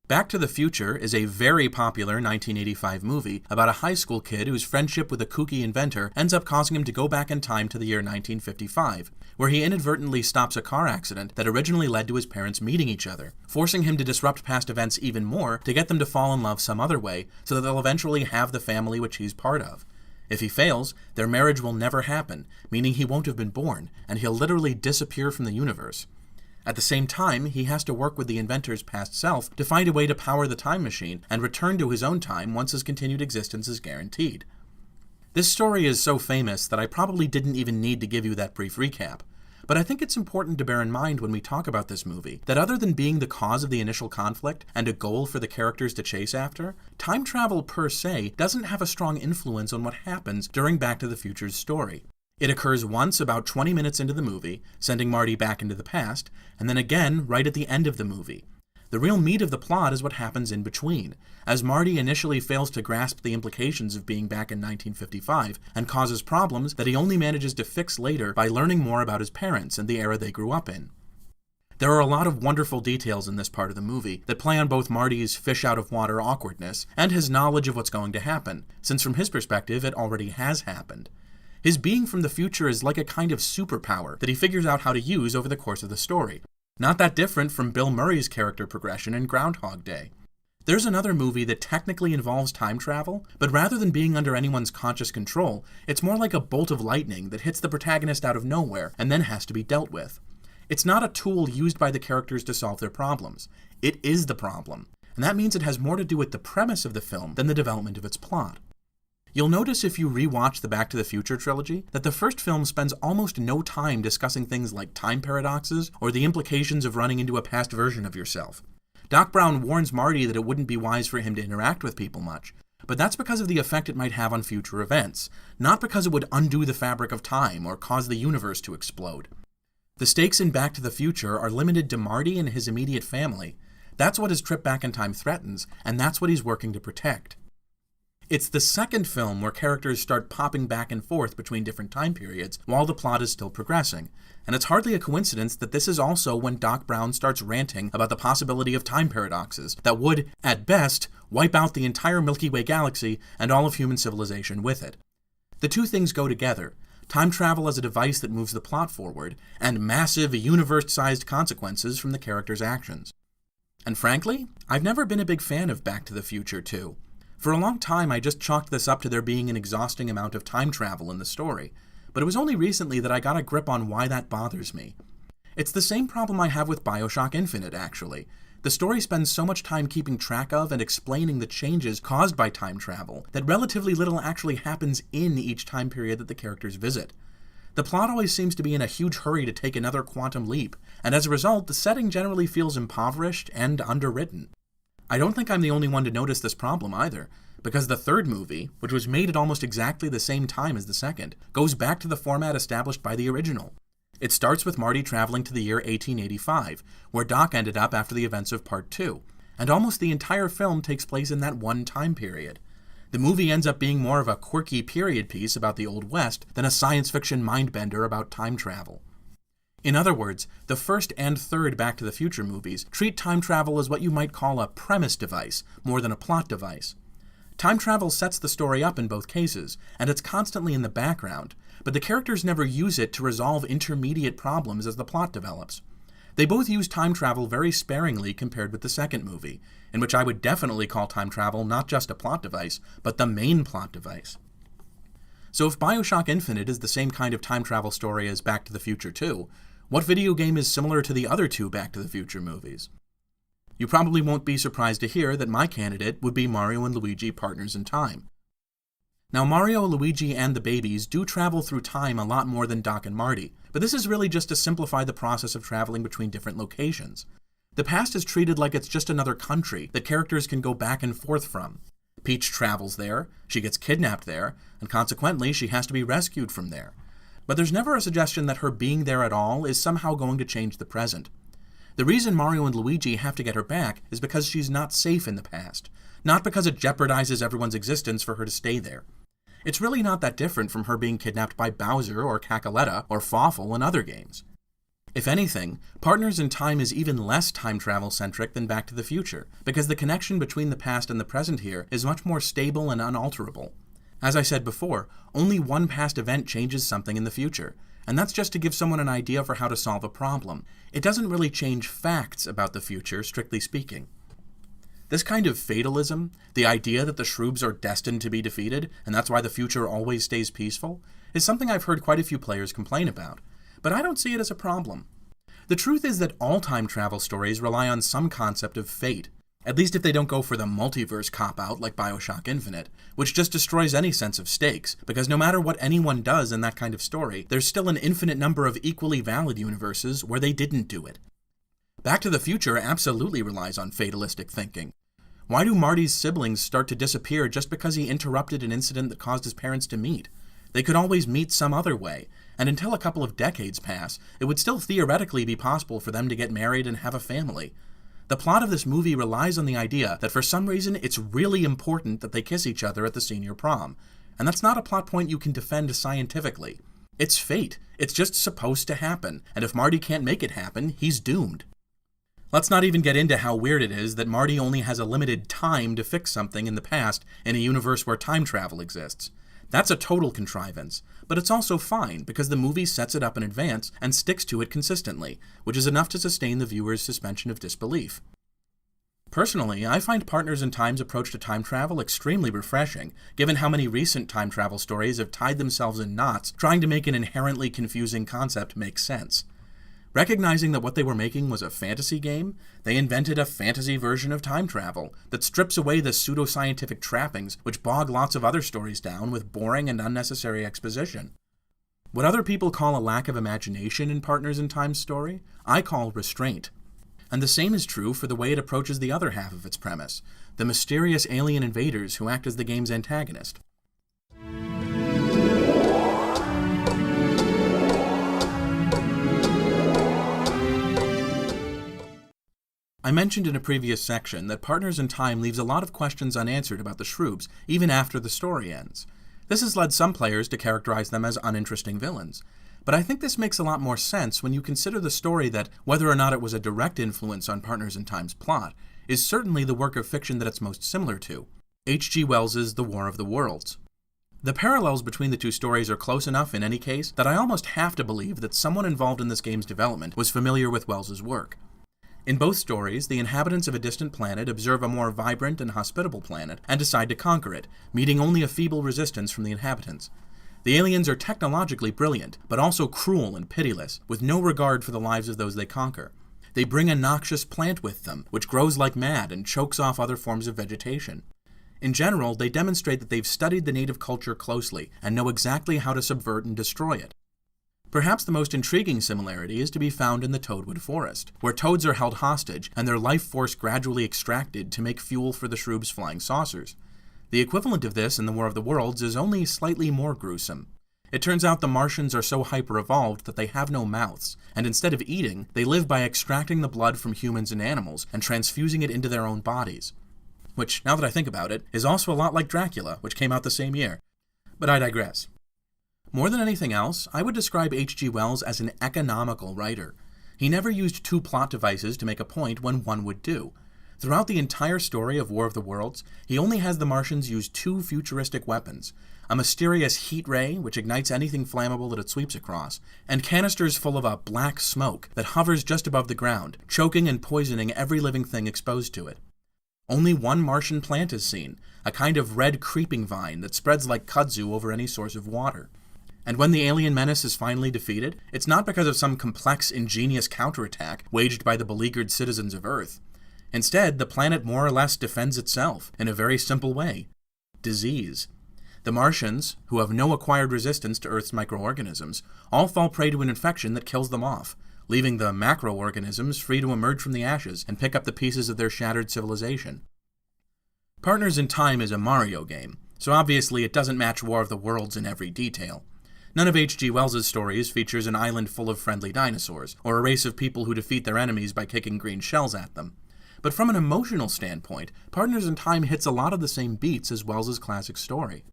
Back to the Future is a very popular 1985 movie about a high school kid whose friendship with a kooky inventor ends up causing him to go back in time to the year 1955, where he inadvertently stops a car accident that originally led to his parents meeting each other, forcing him to disrupt past events even more to get them to fall in love some other way so that they'll eventually have the family which he's part of. If he fails, their marriage will never happen, meaning he won't have been born, and he'll literally disappear from the universe. At the same time, he has to work with the inventor's past self to find a way to power the time machine and return to his own time once his continued existence is guaranteed. This story is so famous that I probably didn't even need to give you that brief recap, but I think it's important to bear in mind when we talk about this movie that other than being the cause of the initial conflict and a goal for the characters to chase after, time travel per se doesn't have a strong influence on what happens during Back to the Future's story. It occurs once about 20 minutes into the movie, sending Marty back into the past, and then again right at the end of the movie. The real meat of the plot is what happens in between, as Marty initially fails to grasp the implications of being back in 1955 and causes problems that he only manages to fix later by learning more about his parents and the era they grew up in. There are a lot of wonderful details in this part of the movie that play on both Marty's fish-out-of-water awkwardness and his knowledge of what's going to happen, since from his perspective it already has happened. His being from the future is like a kind of superpower that he figures out how to use over the course of the story. Not that different from Bill Murray's character progression in Groundhog Day. There's another movie that technically involves time travel, but rather than being under anyone's conscious control, it's more like a bolt of lightning that hits the protagonist out of nowhere and then has to be dealt with. It's not a tool used by the characters to solve their problems. It is the problem, and that means it has more to do with the premise of the film than the development of its plot. You'll notice if you rewatch the Back to the Future trilogy that the first film spends almost no time discussing things like time paradoxes or the implications of running into a past version of yourself. Doc Brown warns Marty that it wouldn't be wise for him to interact with people much, but that's because of the effect it might have on future events, not because it would undo the fabric of time or cause the universe to explode. The stakes in Back to the Future are limited to Marty and his immediate family. That's what his trip back in time threatens, and that's what he's working to protect. It's the second film where characters start popping back and forth between different time periods while the plot is still progressing, and it's hardly a coincidence that this is also when Doc Brown starts ranting about the possibility of time paradoxes that would, at best, wipe out the entire Milky Way galaxy and all of human civilization with it. The two things go together: time travel as a device that moves the plot forward, and massive, universe-sized consequences from the characters' actions. And frankly, I've never been a big fan of Back to the Future 2. For a long time, I just chalked this up to there being an exhausting amount of time travel in the story, but it was only recently that I got a grip on why that bothers me. It's the same problem I have with BioShock Infinite, actually. The story spends so much time keeping track of and explaining the changes caused by time travel that relatively little actually happens in each time period that the characters visit. The plot always seems to be in a huge hurry to take another quantum leap, and as a result, the setting generally feels impoverished and underwritten. I don't think I'm the only one to notice this problem either, because the third movie, which was made at almost exactly the same time as the second, goes back to the format established by the original. It starts with Marty traveling to the year 1885, where Doc ended up after the events of Part 2, and almost the entire film takes place in that one time period. The movie ends up being more of a quirky period piece about the Old West than a science fiction mindbender about time travel. In other words, the first and third Back to the Future movies treat time travel as what you might call a premise device, more than a plot device. Time travel sets the story up in both cases, and it's constantly in the background, but the characters never use it to resolve intermediate problems as the plot develops. They both use time travel very sparingly compared with the second movie, in which I would definitely call time travel not just a plot device, but the main plot device. So if BioShock Infinite is the same kind of time travel story as Back to the Future 2, what video game is similar to the other two Back to the Future movies? You probably won't be surprised to hear that my candidate would be Mario and Luigi Partners in Time. Now, Mario, Luigi, and the babies do travel through time a lot more than Doc and Marty, but this is really just to simplify the process of traveling between different locations. The past is treated like it's just another country that characters can go back and forth from. Peach travels there, she gets kidnapped there, and consequently she has to be rescued from there. But there's never a suggestion that her being there at all is somehow going to change the present. The reason Mario and Luigi have to get her back is because she's not safe in the past, not because it jeopardizes everyone's existence for her to stay there. It's really not that different from her being kidnapped by Bowser or Cackaletta or Fawful in other games. If anything, Partners in Time is even less time travel-centric than Back to the Future, because the connection between the past and the present here is much more stable and unalterable. As I said before, only one past event changes something in the future, and that's just to give someone an idea for how to solve a problem. It doesn't really change facts about the future, strictly speaking. This kind of fatalism, the idea that the Shroobs are destined to be defeated, and that's why the future always stays peaceful, is something I've heard quite a few players complain about, but I don't see it as a problem. The truth is that all time travel stories rely on some concept of fate, at least if they don't go for the multiverse cop-out like BioShock Infinite, which just destroys any sense of stakes, because no matter what anyone does in that kind of story, there's still an infinite number of equally valid universes where they didn't do it. Back to the Future absolutely relies on fatalistic thinking. Why do Marty's siblings start to disappear just because he interrupted an incident that caused his parents to meet? They could always meet some other way, and until a couple of decades pass, it would still theoretically be possible for them to get married and have a family. The plot of this movie relies on the idea that for some reason it's really important that they kiss each other at the senior prom, and that's not a plot point you can defend scientifically. It's fate. It's just supposed to happen, and if Marty can't make it happen, he's doomed. Let's not even get into how weird it is that Marty only has a limited time to fix something in the past in a universe where time travel exists. That's a total contrivance, but it's also fine because the movie sets it up in advance and sticks to it consistently, which is enough to sustain the viewer's suspension of disbelief. Personally, I find Partners in Time's approach to time travel extremely refreshing, given how many recent time travel stories have tied themselves in knots trying to make an inherently confusing concept make sense. Recognizing that what they were making was a fantasy game, they invented a fantasy version of time travel that strips away the pseudoscientific trappings which bog lots of other stories down with boring and unnecessary exposition. What other people call a lack of imagination in Partners in Time's story, I call restraint. And the same is true for the way it approaches the other half of its premise, the mysterious alien invaders who act as the game's antagonist. I mentioned in a previous section that Partners in Time leaves a lot of questions unanswered about the Shroobs, even after the story ends. This has led some players to characterize them as uninteresting villains. But I think this makes a lot more sense when you consider the story that, whether or not it was a direct influence on Partners in Time's plot, is certainly the work of fiction that it's most similar to, H.G. Wells's The War of the Worlds. The parallels between the two stories are close enough in any case that I almost have to believe that someone involved in this game's development was familiar with Wells's work. In both stories, the inhabitants of a distant planet observe a more vibrant and hospitable planet and decide to conquer it, meeting only a feeble resistance from the inhabitants. The aliens are technologically brilliant, but also cruel and pitiless, with no regard for the lives of those they conquer. They bring a noxious plant with them, which grows like mad and chokes off other forms of vegetation. In general, they demonstrate that they've studied the native culture closely and know exactly how to subvert and destroy it. Perhaps the most intriguing similarity is to be found in the Toadwood Forest, where toads are held hostage and their life force gradually extracted to make fuel for the Shroobs' flying saucers. The equivalent of this in the War of the Worlds is only slightly more gruesome. It turns out the Martians are so hyper-evolved that they have no mouths, and instead of eating, they live by extracting the blood from humans and animals and transfusing it into their own bodies. Which, now that I think about it, is also a lot like Dracula, which came out the same year. But I digress. More than anything else, I would describe H.G. Wells as an economical writer. He never used two plot devices to make a point when one would do. Throughout the entire story of War of the Worlds, he only has the Martians use two futuristic weapons, a mysterious heat ray, which ignites anything flammable that it sweeps across, and canisters full of a black smoke that hovers just above the ground, choking and poisoning every living thing exposed to it. Only one Martian plant is seen, a kind of red creeping vine that spreads like kudzu over any source of water. And when the alien menace is finally defeated, it's not because of some complex, ingenious counterattack waged by the beleaguered citizens of Earth. Instead, the planet more or less defends itself in a very simple way: disease. The Martians, who have no acquired resistance to Earth's microorganisms, all fall prey to an infection that kills them off, leaving the macroorganisms free to emerge from the ashes and pick up the pieces of their shattered civilization. Partners in Time is a Mario game, so obviously it doesn't match War of the Worlds in every detail. None of H.G. Wells's stories features an island full of friendly dinosaurs, or a race of people who defeat their enemies by kicking green shells at them. But from an emotional standpoint, Partners in Time hits a lot of the same beats as Wells's classic story.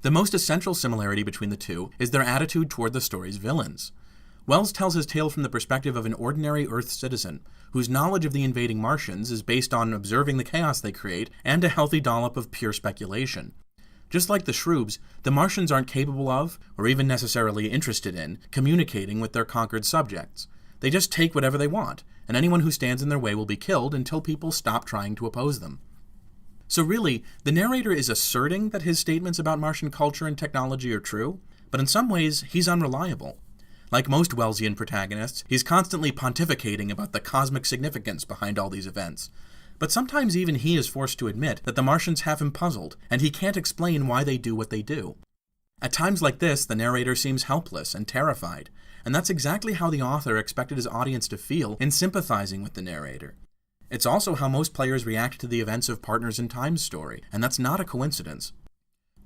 The most essential similarity between the two is their attitude toward the story's villains. Wells tells his tale from the perspective of an ordinary Earth citizen, whose knowledge of the invading Martians is based on observing the chaos they create and a healthy dollop of pure speculation. Just like the Shroobs, the Martians aren't capable of, or even necessarily interested in, communicating with their conquered subjects. They just take whatever they want, and anyone who stands in their way will be killed until people stop trying to oppose them. So really, the narrator is asserting that his statements about Martian culture and technology are true, but in some ways, he's unreliable. Like most Wellsian protagonists, he's constantly pontificating about the cosmic significance behind all these events. But sometimes even he is forced to admit that the Martians have him puzzled, and he can't explain why they do what they do. At times like this, the narrator seems helpless and terrified, and that's exactly how the author expected his audience to feel in sympathizing with the narrator. It's also how most players react to the events of Partners in Time's story, and that's not a coincidence.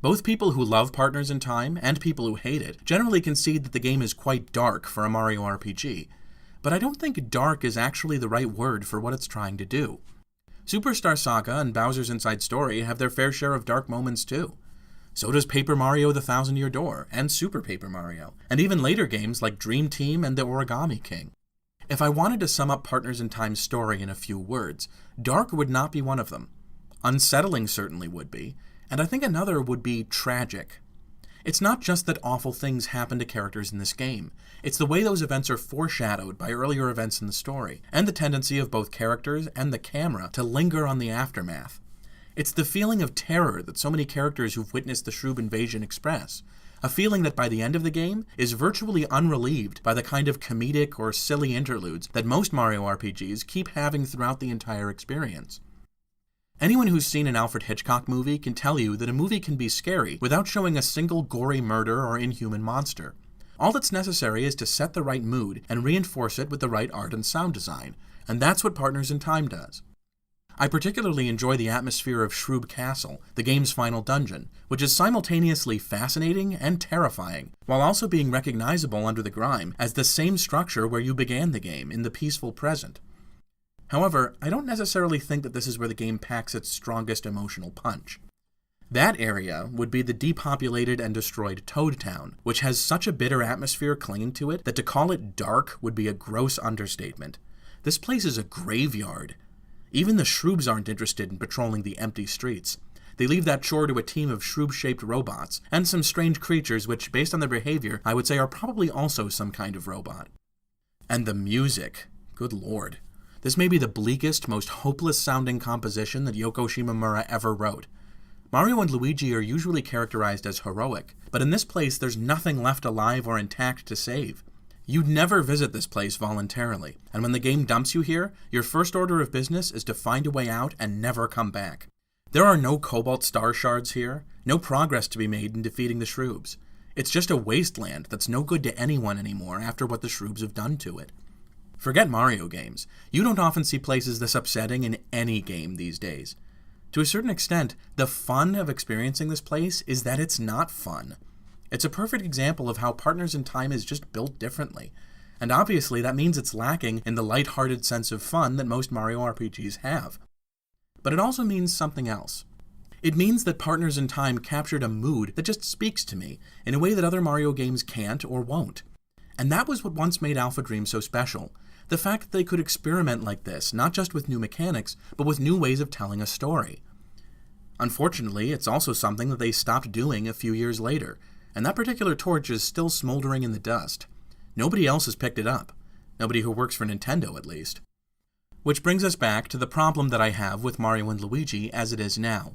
Both people who love Partners in Time and people who hate it generally concede that the game is quite dark for a Mario RPG, but I don't think dark is actually the right word for what it's trying to do. Superstar Saga and Bowser's Inside Story have their fair share of dark moments too. So does Paper Mario The Thousand Year Door, and Super Paper Mario, and even later games like Dream Team and The Origami King. If I wanted to sum up Partners in Time's story in a few words, dark would not be one of them. Unsettling certainly would be, and I think another would be tragic. It's not just that awful things happen to characters in this game, it's the way those events are foreshadowed by earlier events in the story, and the tendency of both characters and the camera to linger on the aftermath. It's the feeling of terror that so many characters who've witnessed the Shroob invasion express, a feeling that by the end of the game is virtually unrelieved by the kind of comedic or silly interludes that most Mario RPGs keep having throughout the entire experience. Anyone who's seen an Alfred Hitchcock movie can tell you that a movie can be scary without showing a single gory murder or inhuman monster. All that's necessary is to set the right mood and reinforce it with the right art and sound design, and that's what Partners in Time does. I particularly enjoy the atmosphere of Shroob Castle, the game's final dungeon, which is simultaneously fascinating and terrifying, while also being recognizable under the grime as the same structure where you began the game, in the peaceful present. However, I don't necessarily think that this is where the game packs its strongest emotional punch. That area would be the depopulated and destroyed Toad Town, which has such a bitter atmosphere clinging to it that to call it dark would be a gross understatement. This place is a graveyard. Even the Shroobs aren't interested in patrolling the empty streets. They leave that chore to a team of Shroob-shaped robots, and some strange creatures which, based on their behavior, I would say are probably also some kind of robot. And the music. Good lord. This may be the bleakest, most hopeless-sounding composition that Yoko Shimomura ever wrote. Mario and Luigi are usually characterized as heroic, but in this place there's nothing left alive or intact to save. You'd never visit this place voluntarily, and when the game dumps you here, your first order of business is to find a way out and never come back. There are no Cobalt Star Shards here, no progress to be made in defeating the Shroobs. It's just a wasteland that's no good to anyone anymore after what the Shroobs have done to it. Forget Mario games. You don't often see places this upsetting in any game these days. To a certain extent, the fun of experiencing this place is that it's not fun. It's a perfect example of how Partners in Time is just built differently, and obviously that means it's lacking in the light-hearted sense of fun that most Mario RPGs have. But it also means something else. It means that Partners in Time captured a mood that just speaks to me in a way that other Mario games can't or won't. And that was what once made AlphaDream so special. The fact that they could experiment like this, not just with new mechanics, but with new ways of telling a story. Unfortunately, it's also something that they stopped doing a few years later, and that particular torch is still smoldering in the dust. Nobody else has picked it up. Nobody who works for Nintendo, at least. Which brings us back to the problem that I have with Mario and Luigi as it is now.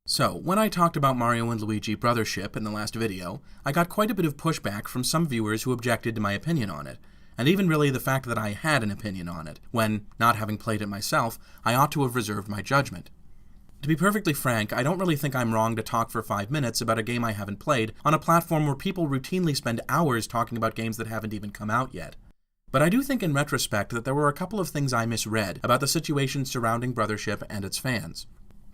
So, when I talked about Mario and Luigi Brothership in the last video, I got quite a bit of pushback from some viewers who objected to my opinion on it, and even really the fact that I had an opinion on it, when, not having played it myself, I ought to have reserved my judgment. To be perfectly frank, I don't really think I'm wrong to talk for 5 minutes about a game I haven't played on a platform where people routinely spend hours talking about games that haven't even come out yet. But I do think in retrospect that there were a couple of things I misread about the situation surrounding Brothership and its fans.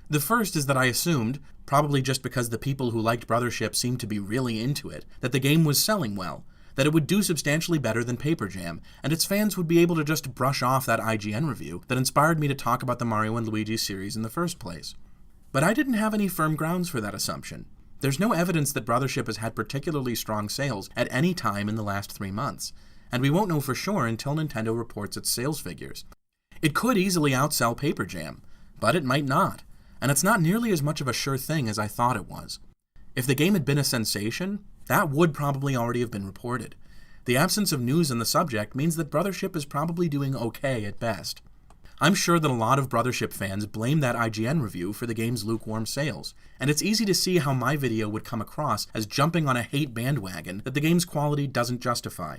The first is that I assumed, probably just because the people who liked Brothership seemed to be really into it, that the game was selling well, that it would do substantially better than Paper Jam, and its fans would be able to just brush off that IGN review that inspired me to talk about the Mario and Luigi series in the first place. But I didn't have any firm grounds for that assumption. There's no evidence that Brothership has had particularly strong sales at any time in the last 3 months, and we won't know for sure until Nintendo reports its sales figures. It could easily outsell Paper Jam, but it might not, and it's not nearly as much of a sure thing as I thought it was. If the game had been a sensation, that would probably already have been reported. The absence of news on the subject means that Brothership is probably doing okay at best. I'm sure that a lot of Brothership fans blame that IGN review for the game's lukewarm sales, and it's easy to see how my video would come across as jumping on a hate bandwagon that the game's quality doesn't justify.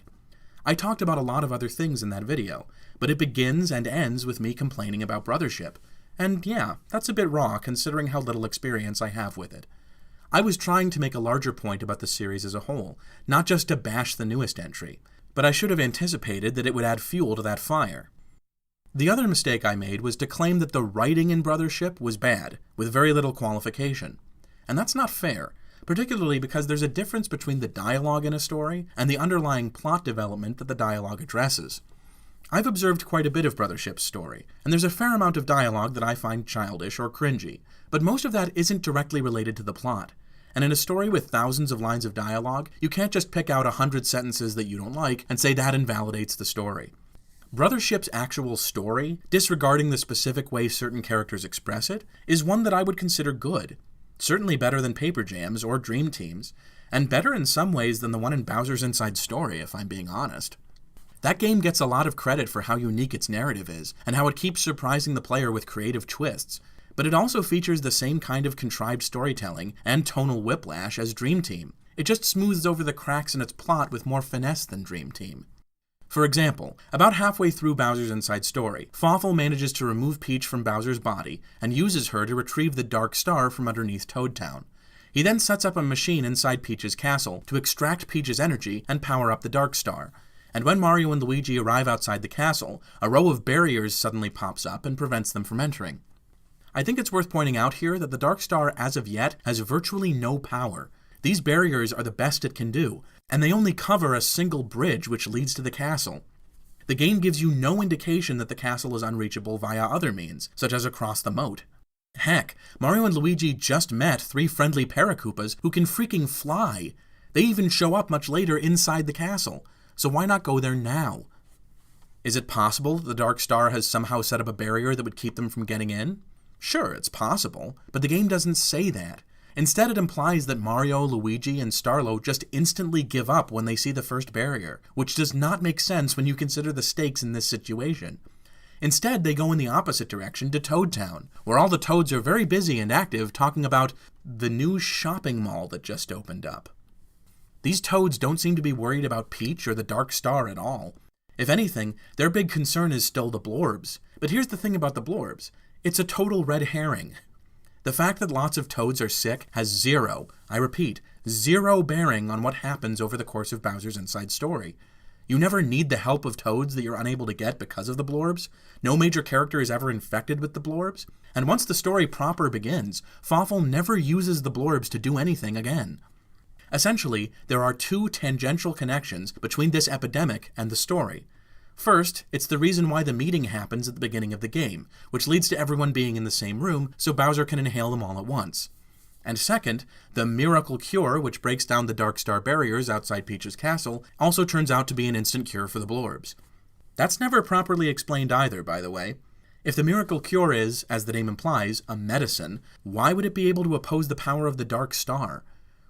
I talked about a lot of other things in that video, but it begins and ends with me complaining about Brothership, and yeah, that's a bit raw considering how little experience I have with it. I was trying to make a larger point about the series as a whole, not just to bash the newest entry, but I should have anticipated that it would add fuel to that fire. The other mistake I made was to claim that the writing in Brothership was bad, with very little qualification. And that's not fair, particularly because there's a difference between the dialogue in a story and the underlying plot development that the dialogue addresses. I've observed quite a bit of Brothership's story, and there's a fair amount of dialogue that I find childish or cringy, but most of that isn't directly related to the plot. And in a story with thousands of lines of dialogue, you can't just pick out 100 sentences that you don't like and say that invalidates the story. Brothership's actual story, disregarding the specific way certain characters express it, is one that I would consider good. Certainly better than Paper Jam's or Dream Team's, and better in some ways than the one in Bowser's Inside Story, if I'm being honest. That game gets a lot of credit for how unique its narrative is, and how it keeps surprising the player with creative twists, but it also features the same kind of contrived storytelling and tonal whiplash as Dream Team. It just smooths over the cracks in its plot with more finesse than Dream Team. For example, about halfway through Bowser's Inside Story, Fawful manages to remove Peach from Bowser's body and uses her to retrieve the Dark Star from underneath Toad Town. He then sets up a machine inside Peach's castle to extract Peach's energy and power up the Dark Star. And when Mario and Luigi arrive outside the castle, a row of barriers suddenly pops up and prevents them from entering. I think it's worth pointing out here that the Dark Star, as of yet, has virtually no power. These barriers are the best it can do, and they only cover a single bridge which leads to the castle. The game gives you no indication that the castle is unreachable via other means, such as across the moat. Heck, Mario and Luigi just met 3 friendly Paracoopas who can freaking fly. They even show up much later inside the castle, so why not go there now? Is it possible that the Dark Star has somehow set up a barrier that would keep them from getting in? Sure, it's possible, but the game doesn't say that. Instead, it implies that Mario, Luigi, and Starlo just instantly give up when they see the first barrier, which does not make sense when you consider the stakes in this situation. Instead, they go in the opposite direction to Toad Town, where all the Toads are very busy and active talking about the new shopping mall that just opened up. These Toads don't seem to be worried about Peach or the Dark Star at all. If anything, their big concern is still the Blorbs. But here's the thing about the Blorbs. It's a total red herring. The fact that lots of Toads are sick has zero, I repeat, zero bearing on what happens over the course of Bowser's Inside Story. You never need the help of Toads that you're unable to get because of the Blorbs. No major character is ever infected with the Blorbs. And once the story proper begins, Fawful never uses the Blorbs to do anything again. Essentially, there are 2 tangential connections between this epidemic and the story. First, it's the reason why the meeting happens at the beginning of the game, which leads to everyone being in the same room so Bowser can inhale them all at once. And second, the miracle cure which breaks down the Dark Star barriers outside Peach's castle also turns out to be an instant cure for the Blorbs. That's never properly explained either, by the way. If the miracle cure is, as the name implies, a medicine, why would it be able to oppose the power of the Dark Star?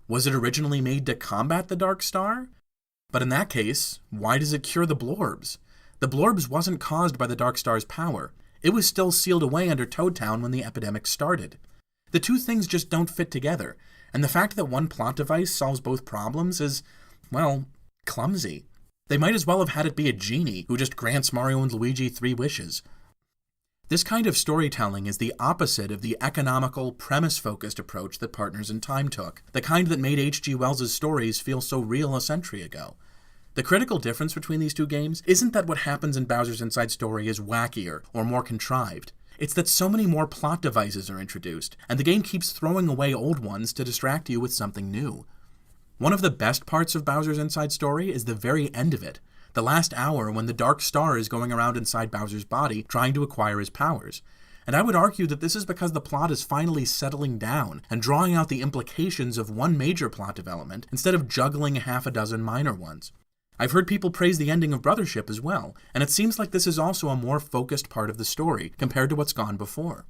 Was it originally made to combat the Dark Star? But in that case, why does it cure the Blorbs? The Blorbs wasn't caused by the Dark Star's power. It was still sealed away under Toad Town when the epidemic started. The 2 things just don't fit together, and the fact that one plot device solves both problems is, well, clumsy. They might as well have had it be a genie who just grants Mario and Luigi 3 wishes. This kind of storytelling is the opposite of the economical, premise-focused approach that Partners in Time took, the kind that made H.G. Wells' stories feel so real a century ago. The critical difference between these two games isn't that what happens in Bowser's Inside Story is wackier or more contrived. It's that so many more plot devices are introduced, and the game keeps throwing away old ones to distract you with something new. One of the best parts of Bowser's Inside Story is the very end of it, the last hour when the Dark Star is going around inside Bowser's body trying to acquire his powers. And I would argue that this is because the plot is finally settling down and drawing out the implications of one major plot development instead of juggling half a dozen minor ones. I've heard people praise the ending of Brothership as well, and it seems like this is also a more focused part of the story compared to what's gone before.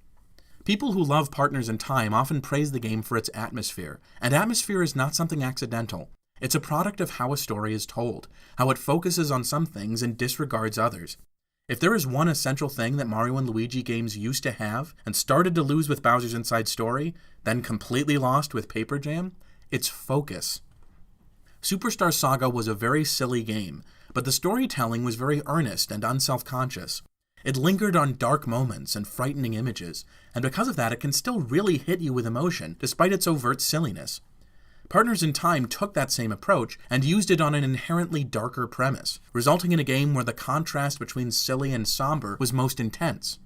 People who love Partners in Time often praise the game for its atmosphere, and atmosphere is not something accidental. It's a product of how a story is told, how it focuses on some things and disregards others. If there is one essential thing that Mario and Luigi games used to have, and started to lose with Bowser's Inside Story, then completely lost with Paper Jam, it's focus. Superstar Saga was a very silly game, but the storytelling was very earnest and unself-conscious. It lingered on dark moments and frightening images, and because of that it can still really hit you with emotion, despite its overt silliness. Partners in Time took that same approach and used it on an inherently darker premise, resulting in a game where the contrast between silly and somber was most intense.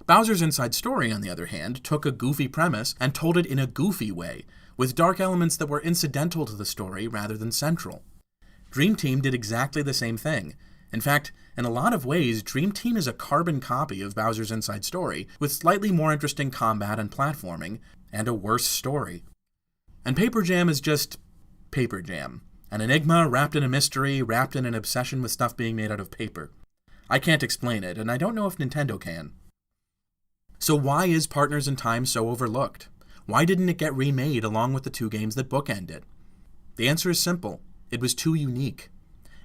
Bowser's Inside Story, on the other hand, took a goofy premise and told it in a goofy way, with dark elements that were incidental to the story rather than central. Dream Team did exactly the same thing. In fact, in a lot of ways, Dream Team is a carbon copy of Bowser's Inside Story, with slightly more interesting combat and platforming, and a worse story. And Paper Jam is just Paper Jam. An enigma wrapped in a mystery, wrapped in an obsession with stuff being made out of paper. I can't explain it, and I don't know if Nintendo can. So why is Partners in Time so overlooked? Why didn't it get remade along with the two games that bookend it? The answer is simple. It was too unique.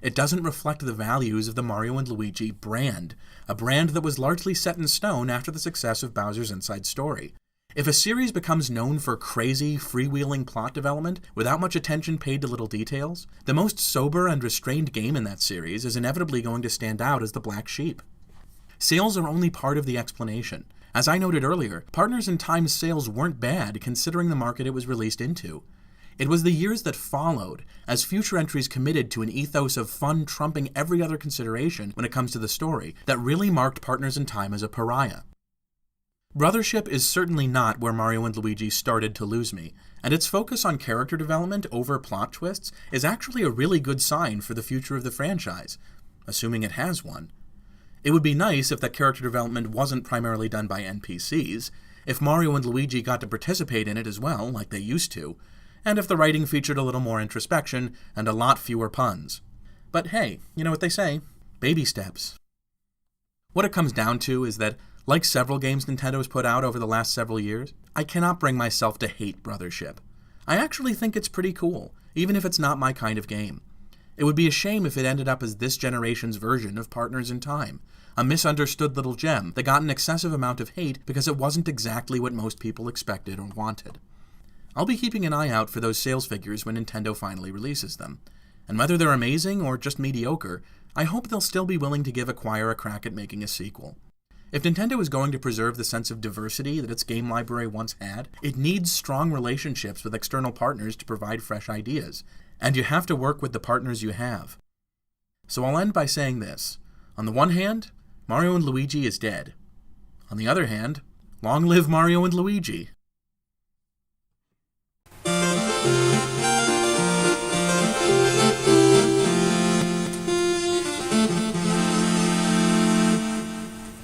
It doesn't reflect the values of the Mario and Luigi brand, a brand that was largely set in stone after the success of Bowser's Inside Story. If a series becomes known for crazy, freewheeling plot development without much attention paid to little details, the most sober and restrained game in that series is inevitably going to stand out as the black sheep. Sales are only part of the explanation. As I noted earlier, Partners in Time's sales weren't bad considering the market it was released into. It was the years that followed, as future entries committed to an ethos of fun trumping every other consideration when it comes to the story, that really marked Partners in Time as a pariah. Brothership is certainly not where Mario and Luigi started to lose me, and its focus on character development over plot twists is actually a really good sign for the future of the franchise, assuming it has one. It would be nice if that character development wasn't primarily done by NPCs, if Mario and Luigi got to participate in it as well, like they used to, and if the writing featured a little more introspection and a lot fewer puns. But hey, you know what they say, baby steps. What it comes down to is that, like several games Nintendo's put out over the last several years, I cannot bring myself to hate Brothership. I actually think it's pretty cool, even if it's not my kind of game. It would be a shame if it ended up as this generation's version of Partners in Time, a misunderstood little gem that got an excessive amount of hate because it wasn't exactly what most people expected or wanted. I'll be keeping an eye out for those sales figures when Nintendo finally releases them, and whether they're amazing or just mediocre, I hope they'll still be willing to give Acquire a crack at making a sequel. If Nintendo is going to preserve the sense of diversity that its game library once had, it needs strong relationships with external partners to provide fresh ideas, and you have to work with the partners you have. So I'll end by saying this. On the one hand, Mario and Luigi is dead. On the other hand, long live Mario and Luigi!